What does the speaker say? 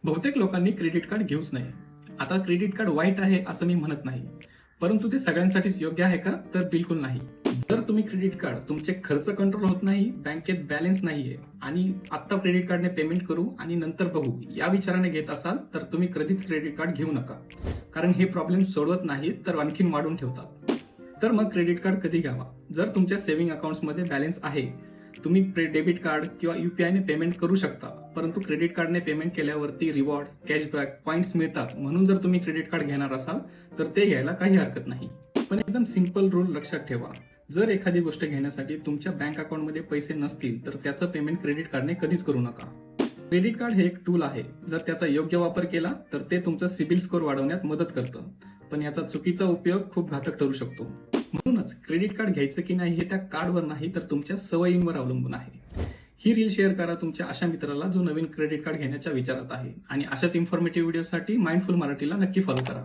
बहुतेक लोकांनी credit card घेऊच नाही. आता क्रेडिट कार्ड वाईट आहे असं मी म्हणत नाही, परंतु ते सगळ्यांसाठीच योग्य आहे का? तर बिलकुल नाही. जर तुम्ही क्रेडिट कार्ड तुमचे खर्च कंट्रोल होत नाही, बँकेत बॅलन्स नाहीये आणि आता क्रेडिट कार्डने पेमेंट करू आणि नंतर बघू या विचाराने घेत असाल तर तुम्ही कधीच क्रेडिट कार्ड घेऊ नका, कारण हे प्रॉब्लेम सोडवत नाहीत तर आणखीन वाढून ठेवतात. तर मग क्रेडिट कार्ड कधी घ्यावा? जर तुमच्या सेव्हिंग अकाउंट्समध्ये बॅलन्स आहे, तुम्ही डेबिट कार्ड किंवा युपीआयने पेमेंट करू शकता, परंतु क्रेडिट कार्डने पेमेंट केल्यावरती रिवॉर्ड, कॅशबॅक, पॉइंट्स मिळतात. म्हणून जर तुम्ही क्रेडिट कार्ड घेणार असाल तर ते घ्यायला काही हरकत नाही. पण एकदम सिंपल रूल लक्षात ठेवा, जर एखादी गोष्ट घेण्यासाठी तुमच्या बँक अकाउंटमध्ये पैसे नसतील तर त्याचं पेमेंट क्रेडिट कार्डने कधीच करू नका. क्रेडिट कार्ड हे एक टूल आहे. जर त्याचा योग्य वापर केला तर ते तुमचा सिबिल स्कोअर वाढवण्यात मदत करतं, पण याचा चुकीचा उपयोग खूप घातक ठरू शकतो. म्हणूनच क्रेडिट कार्ड घ्यायचं की नाही हे त्या कार्डवर नाही तर तुमच्या सवयींवर अवलंबून आहे. ही रील शेअर करा तुमच्या अशा मित्राला जो नवीन क्रेडिट कार्ड घेण्याच्या विचारात आहे, आणि अशाच इन्फॉर्मेटिव्ह व्हिडिओसाठी माइंडफुल मराठीला नक्की फॉलो करा.